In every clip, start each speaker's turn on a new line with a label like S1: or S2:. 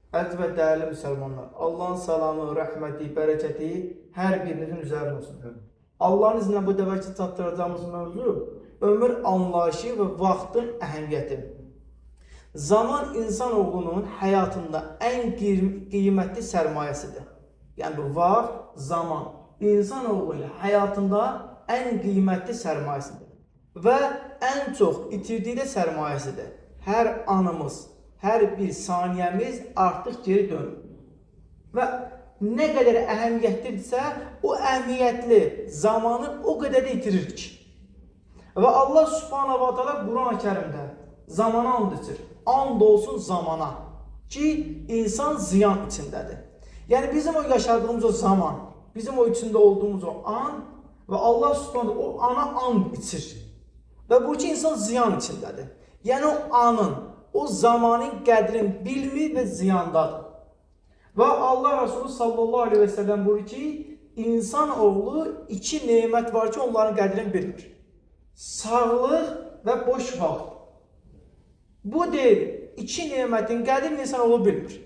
S1: Əziz və dəyərli müsəlmanlar, Allahın salamı, rəhməti, bərəkəti hər birinizin üzərində olsun. Allahın iznə bu dəvəki çatdıracağımız mövzu ömür anlayışı və vaxtın əhəmiyyəti. Zaman insanoğlunun həyatında ən qiymətli sərmayəsidir. Yəni bu vaxt, zaman insanoğlunun həyatında ən qiymətli sərmayəsidir. Və ən çox itirdiyi də sərmayəsidir. Hər anımız, hər bir saniyəmiz artıq geri dönür. Və nə qədər əhəmiyyətlidirsə, o əhəmiyyətli zamanı o qədər də itiririk. Və Allah Subhanahu wa Taala Quran-ı Kərimdə zamana and içir. And olsun zamana ki, insan ziyan içindədir. Yəni bizim o yaşadığımız o zaman, bizim o içində olduğumuz o an və Allah Subhanahu o ana and içir. Və bu ki, insan ziyan içindədir. Yəni o anın, o zamanın qədrini bilmir və ziyandadır. Və Allah Resulü sallallahu aleyhi ve sellem buyurur ki, insan oğlu iki nemət var ki, onların qədrini bilmir. Sağlıq və boş vaxt. Bu deyil, iki nemətin qədrini insan oğlu bilmir.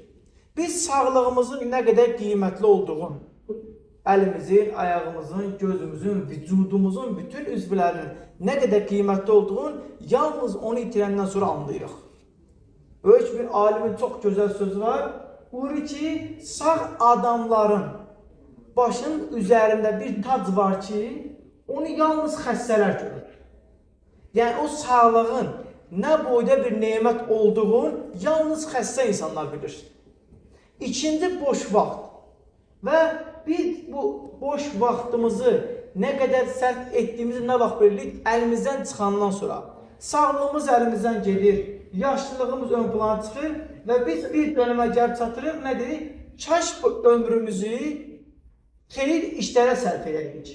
S1: Biz sağlığımızın nə qədər qiymətli olduğunu, əlimizin, ayağımızın, gözümüzün, vücudumuzun bütün üzvlərinin nə qədər qiymətli olduğunu yalnız onu itirəndən sonra anlayırıq. Böyük bir alimin çox gözəl sözü var. Buyurur ki, sağ adamların başının üzərində bir tac var ki, onu yalnız xəstələr görür. Yəni o sağlığın nə boyda bir nemət olduğunu yalnız xəstə insanlar bilir. İkinci boş vaxt. Və biz bu boş vaxtımızı nə qədər sərf etdiyimizi nə vaxt bilirik? Əlimizdən çıxandan sonra. Sağlığımız əlimizdən gedir, yaşlılığımız ön plana çıxır və biz bir dönəmə gəlib çatırıq. Nədir? Kaş bu ömrümüzü xeyir işlərə sərf edəydik,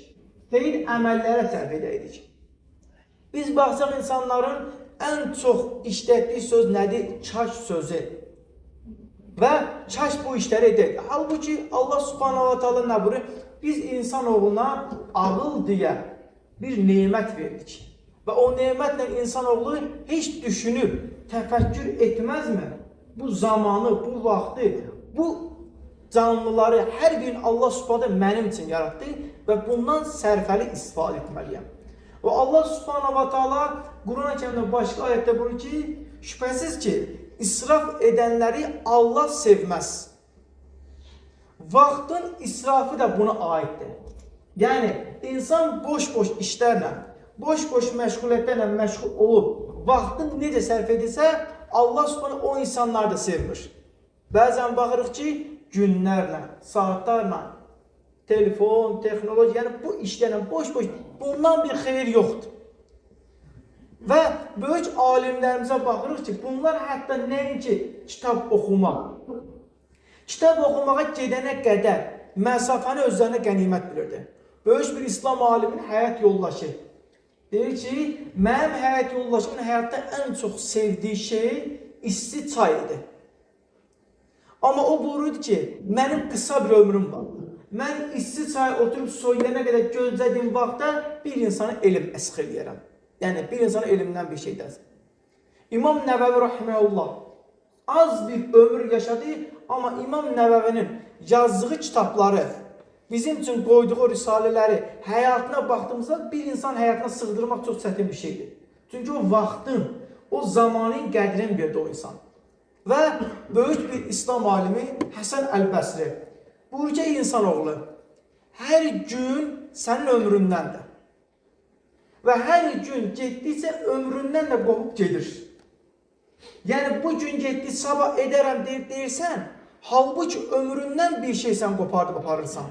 S1: xeyir əməllərə sərf edəydik. Biz baxsaq insanların ən çox işlətdiyi söz nədir? Kaş sözü. Və kaş bu işləri edək. Halbuki Allah Subhanahu wa Taala nə buyurur? Biz insanoğluna ağıl deyə bir nemət verdik. Və o nemətlə insanoğlu heç düşünüb, təfəkkür etməzmi? Bu zamanı, bu vaxtı, bu canlıları hər birini Allah Subhanahu mənim üçün yaratdı və bundan sərfəli istifadə etməliyəm. Və Allah Subhanahu wa Taala Quran-ı Kərimdə başqa ayətdə buyurur ki, şübhəsiz ki, İsraf edənləri Allah sevməz. Vaxtın israfı da buna aiddir. Yəni, insan boş-boş işlərlə, boş-boş məşğuliyyətlərlə məşğul olub, vaxtın necə sərf edirsə, Allah subhanahu o insanları da sevmir. Bəzən baxırıq ki, günlərlə, saatlarla, telefon, texnoloji, yəni bu işlərlə boş-boş, bundan bir xeyir yoxdur. Və böyük alimlərimizə baxırıq ki, bunlar hətta nəinki kitab oxumaq. Kitab oxumağa gedənə qədər məsafəni özlərinə qənimət bilirdi. Böyük bir İslam aliminin həyat yoldaşı deyir ki, mənim həyat yoldaşımın həyatda ən çox sevdiyi şey isti çay idi. Amma o buyururdu ki, mənim qısa bir ömrüm var. Mən isti çay oturub soyuyana qədər gözlədiyim vaxtda bir insana elm əsx eləyərəm. Yəni, bir insana elmdən bir şey dəsin. İmam Nəvəvi Rahiməhullah az bir ömür yaşadı, amma İmam Nəvəvinin yazdığı kitabları, bizim üçün qoyduğu risalələri həyatına baxdığımızda bir insan həyatına sığdırmaq çox çətin bir şeydir. Çünki o vaxtın, o zamanın qədrini verdi o insan. Və böyük bir İslam alimi Həsən Əl-Bəsri buyurur ki, insanoğlu, hər gün sənin ömründəndir. Və hər gün getdikcə ömründən də qopub gedir. Yəni, bu gün getdi, sabah edərəm deyirsən, halbuki ömründən bir şey sən qopardıb aparırsan.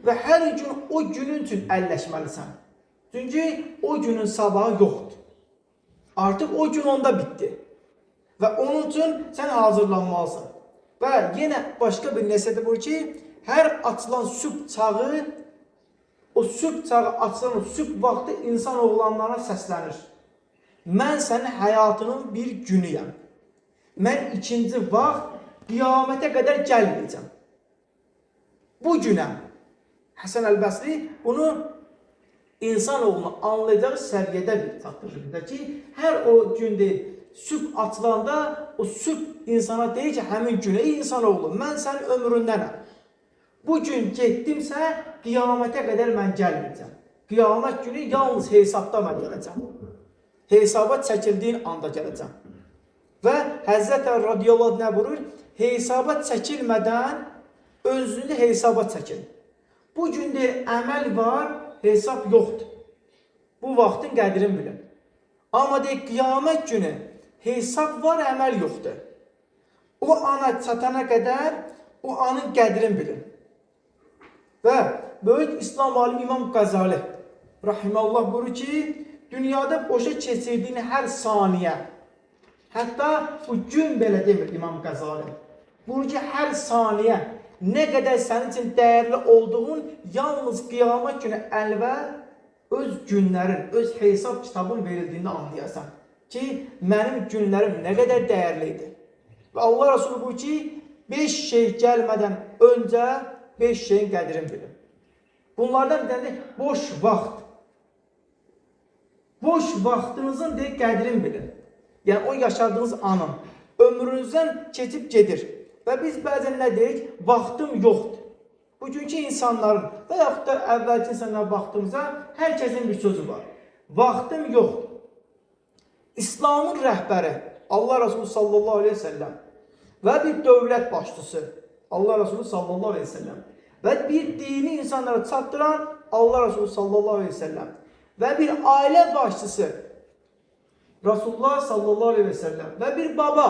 S1: Və hər gün o günün üçün əlləşməlisən. Çünki o günün sabahı yoxdur. Artıq o gün onda bitdi. Və onun üçün sən hazırlanmalısan. Və yenə başqa bir nəsihəti bu ki, hər açılan sübh çağı, o sübh çağı açılan o sübh vaxtı insan oğlanlarına səslənir. Mən sənin həyatının bir günüyəm. Mən ikinci vaxt qiyamətə qədər gəlməyəcəm. Bu günəm. Həsən Əl-Bəsri bunu insanoğlunu anlayacağı səviyyədə bir çatdırır ki, hər o gün deyil, sübh açılanda o sübh insana deyir ki, həmin günə, ey insanoğlu, mən sənin ömründənəm. Bu gün getdimsə, qiyamətə qədər mən gəlməyəcəm. Qiyamət günü yalnız hesabda mən gələcəm. Hesaba çəkildiyin anda gələcəm. Və Həzrət Əli radiyallahu anh nə buyurur? Hesaba çəkilmədən özünü hesaba çəkin. Bu gün deyir, əməl var, hesab yoxdur. Bu vaxtın qədrini bilin. Amma deyir, qiyamət günü hesab var, əməl yoxdur. O ana çatana qədər o anın qədrini bilin. Və böyük İslam alimi İmam Qazali rahimehullah buyurur ki, dünyada boşa keçirdiyin hər saniyə, hətta bu gün belə demir İmam Qazali, buyurur ki, hər saniyə nə qədər sənin üçün dəyərli olduğun yalnız qiyamət günü əlvəl öz günlərin, öz hesab kitabın verildiğini anlayasan ki, mənim günlərim nə qədər dəyərlidir. Və Allah Resulü buyurur ki, 5 şey gəlmədən öncə 5 şeyin qədrini bilin. Bunlardan bir tane boş vaxt. Boş vaxtınızın qədrini bilin. Yəni o yaşadığınız anın ömrünüzdən keçib gedir. Və biz bəzən nə deyirik? Vaxtım yoxdur. Bugünkü insanların və yaxud da əvvəlki insanlara baxdığımızda hər kəsin bir sözü var. Vaxtım yoxdur. İslamın rəhbəri Allah Resulü sallallahu aleyhi ve sellem və bir dövlət başçısı Allah Resulü sallallahu aleyhi ve sellem və bir dini insanlara çatdıran Allah Resulü sallallahu aleyhi ve sellem və bir ailə başçısı Resulullah sallallahu aleyhi ve sellem və bir baba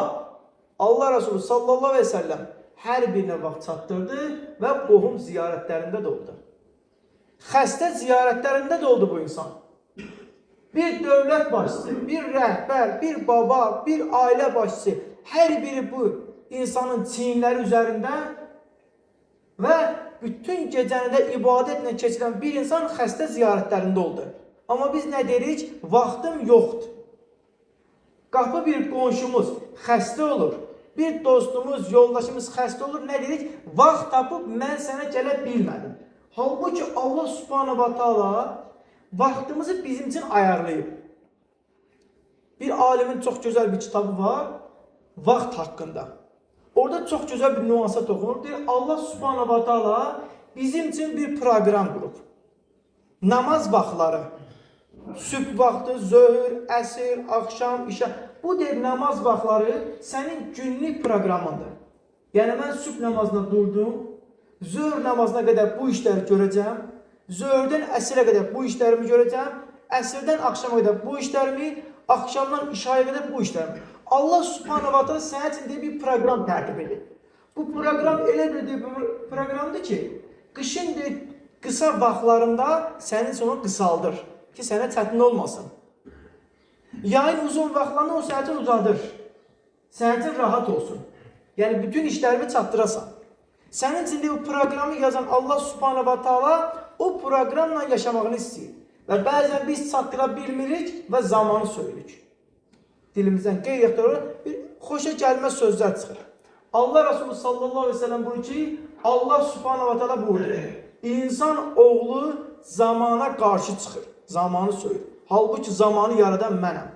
S1: Allah Resulü sallallahu aleyhi ve sellem hər birinə vaxt çatdırdı və qohum ziyarətlərində də oldu. Xəstə ziyarətlərində də oldu bu insan. Bir dövlət başçısı, bir rəhbər, bir baba, bir ailə başçısı, hər biri bu insanın çiyinləri üzərində və bütün gecəni də ibadətlə keçirən bir insan xəstə ziyarətlərində oldu. Amma biz nə deyirik? Vaxtım yoxdur. Qapı bir qonşumuz xəstə olur, bir dostumuz, yoldaşımız xəstə olur, nə deyirik? Vaxt tapıb mən sənə gələ bilmədim. Halbuki Allah subhanahu wa ta'ala vaxtımızı bizim için ayarlayıb. Bir alimin çox gözəl bir kitabı var, vaxt haqqında. Orada çox gözəl bir nüansa toxunur. Deyir, Allah subhanahu wa ta'ala bizim için bir proqram qurub. Namaz vaxtları, sübh vaxtı, zöhr, əsr, axşam, işə. Bu deyir, namaz vaxtları sənin günlük proqramındır. Yəni mən sübh namazına durdum, zöhr namazına qədər bu işləri görəcəm, zöhrdən əsrə qədər bu işlərimi görəcəm, əsrdən axşama qədər bu işlərimi, axşamdan işaya qədər bu işlərimi. Allah subhanahu wa ta'ala sənin üçün bir proqram tərtib edir. Bu proqram elə bir proqramdır ki, qışın qısa vaxtlarında sənin üçün onu qısaldır ki, sənə çətin olmasın. Yayın uzun vaxtlarında o sənin üçün uzadır. Sənin üçün rahat olsun. Yəni bütün işlərimi çatdırasan. Sənin üçün bu proqramı yazan Allah subhanahu wa ta'ala o proqramla yaşamağını istəyir. Və bəzən biz çatdıra bilmirik və zamanı söyləyirik. Dilimizdən qeyri-ixtiyari bir xoşa gəlməz sözlər çıxır. Allah Resulü sallallahu aleyhi ve sellem buyurur ki, Allah subhanahu wa ta'ala buyurur. İnsan oğlu zamana qarşı çıxır. Zamanı söyür. Halbuki zamanı yaradan mənəm.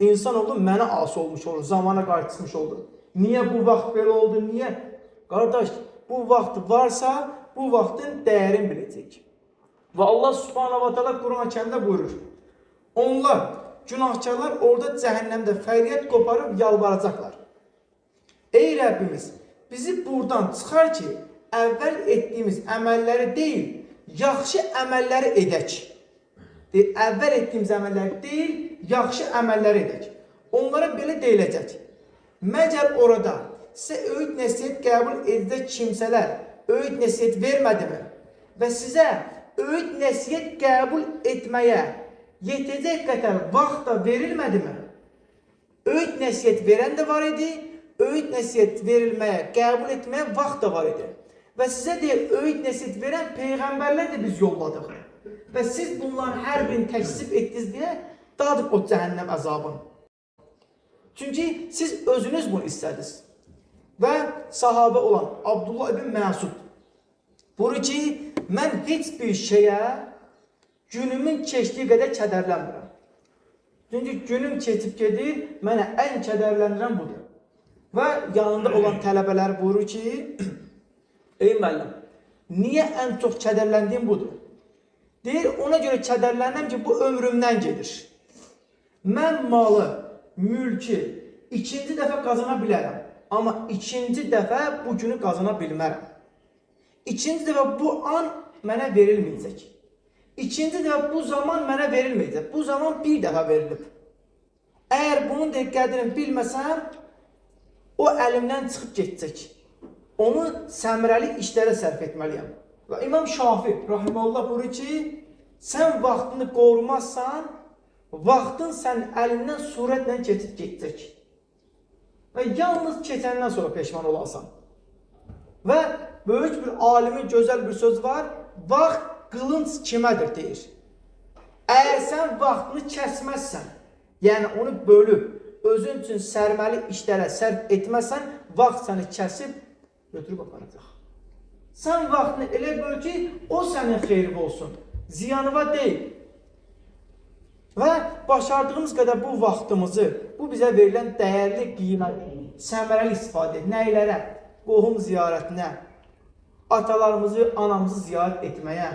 S1: İnsan oğlu mənə asi olmuş olur. Zamana qarşı çıxmış oldu. Niyə bu vaxt belə oldu? Niyə? Qardaş, bu vaxt varsa bu vaxtın dəyərini biləcək. Və Allah subhanahu wa ta'ala Quran-ı Kərimdə buyurur. Onlar, günahkarlar orada cəhənnəmdə fəryad qoparıb yalvaracaqlar. Ey Rəbbimiz, bizi buradan çıxar ki, əvvəl etdiyimiz əməlləri deyil, yaxşı əməlləri edək. Əvvəl etdiyimiz əməlləri deyil, yaxşı əməlləri edək. Onlara belə deyiləcək. Məgər orada sizə öyüd nəsiyyət qəbul edəcək kimsələr öyüd nəsiyyət vermədimi? Və sizə öyüd nəsiyyət qəbul etməyə yetəcək qədər vaxt da verilmədimi? Öyüd nəsiyyət verən də var idi, öyüd nəsiyyət verilməyə, qəbul etməyə vaxt da var idi. Və sizə deyil, öyüd nəsiyyət verən peyğəmbərlər də biz yolladıq. Və siz bunların hər birini təksib etdiniz deyə dadıb o cəhənnəm əzabını. Çünki siz özünüz bunu istədiniz. Və sahabə olan Abdullah ibn Məsud buyurur ki, mən heç bir şeyə günümün keçdiyi qədər kədərlənmirəm. Çünki günüm keçib gedir, mənə ən kədərləndirən budur. Və yanında olan tələbələr buyurur ki, ey müəllim, niyə ən çox kədərləndiyim budur? Deyir, ona görə kədərlənəm ki, bu ömrümdən gedir. Mən malı, mülkü ikinci dəfə qazana bilərəm. Amma ikinci dəfə bu günü qazana bilmərəm. İkinci dəfə bu an mənə verilməyəcək. İkinci dəfə bu zaman mənə verilməyəcək. Bu zaman bir dəfə verilib. Əgər bunun qədrini bilməsəm, o əlimdən çıxıb getəcək. Onu səmrəli işlərə sərf etməliyəm. Və İmam Şafi rahimehullah buyurur ki, sən vaxtını qorumazsan, vaxtın sən əlindən surətlə keçib getəcək. Və yalnız keçəndən sonra peşman olarsan. Və böyük bir alimin gözəl bir söz var, vaxt qılınc kimədir deyir. Əgər sən vaxtını kəsməzsən, yəni onu bölüb, özün üçün sərməli işlərə sərf etməsən, vaxt səni kəsib, götürüb aparacaq. Sən vaxtını elə böl ki, o sənin xeyri olsun, ziyanıva deyil. Və başardığımız qədər bu vaxtımızı, bu bizə verilən dəyərli qiymət, səmərəli istifadə, nəylərə, qohum ziyarətinə, atalarımızı, anamızı ziyarət etməyə,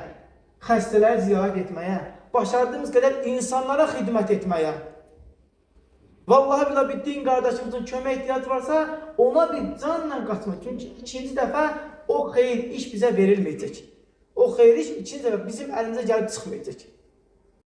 S1: xəstələri ziyarət etməyə, başardığımız qədər insanlara xidmət etməyə. Vallahi bila bir din qardaşımızın kömək ehtiyacı varsa, ona bir canla qaçmaq. Çünki ikinci dəfə o xeyir iş bizə verilməyəcək. O xeyir iş ikinci dəfə bizim əlimizə gəlib çıxmayacaq.